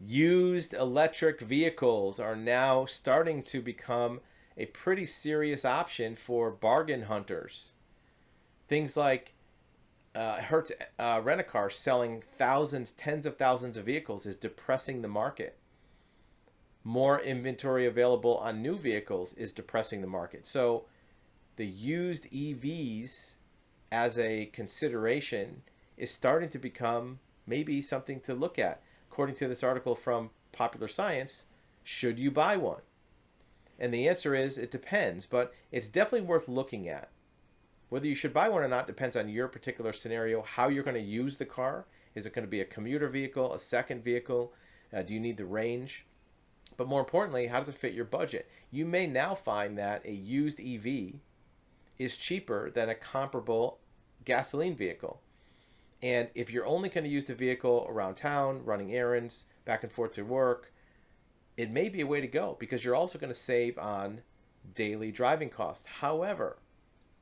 Used electric vehicles are now starting to become a pretty serious option for bargain hunters. Things like Hertz Rent-A-Car selling thousands, tens of thousands of vehicles is depressing the market. More inventory available on new vehicles is depressing the market. So the used EVs as a consideration is starting to become maybe something to look at. According to this article from Popular Science, should you buy one? And the answer is it depends, but it's definitely worth looking at. Whether you should buy one or not depends on your particular scenario, how you're going to use the car. Is it going to be a commuter vehicle, a second vehicle? Do you need the range? But more importantly, how does it fit your budget? You may now find that a used EV is cheaper than a comparable gasoline vehicle. And if you're only going to use the vehicle around town, running errands, back and forth to work, it may be a way to go because you're also going to save on daily driving costs. However,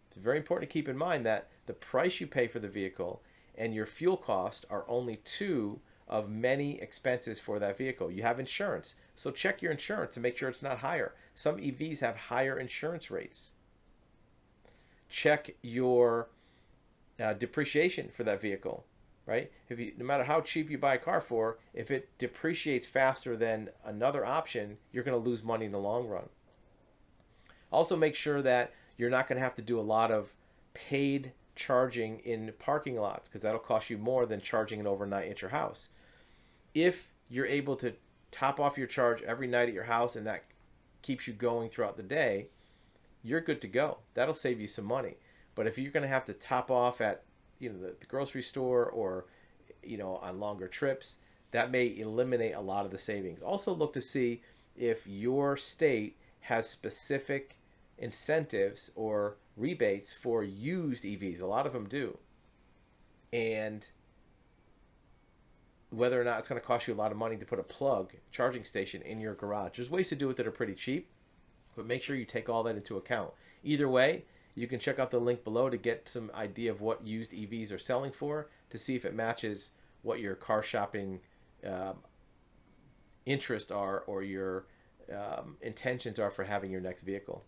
it's very important to keep in mind that the price you pay for the vehicle and your fuel cost are only two of many expenses for that vehicle. You have insurance, so check your insurance to make sure it's not higher. Some EVs have higher insurance rates. Check your depreciation for that vehicle, right? If you, no matter how cheap you buy a car for, if it depreciates faster than another option, you're going to lose money in the long run. Also, make sure that you're not going to have to do a lot of paid charging in parking lots because that'll cost you more than charging it overnight at your house. If you're able to top off your charge every night at your house and that keeps you going throughout the day, you're good to go. That'll save you some money. But if you're going to have to top off at the grocery store or on longer trips, that may eliminate a lot of the savings. Also look to see if your state has specific incentives or rebates for used EVs. A lot of them do. And whether or not it's going to cost you a lot of money to put a plug charging station in your garage. There's ways to do it that are pretty cheap, but make sure you take all that into account. Either way, you can check out the link below to get some idea of what used EVs are selling for to see if it matches what your car shopping interests are or your intentions are for having your next vehicle.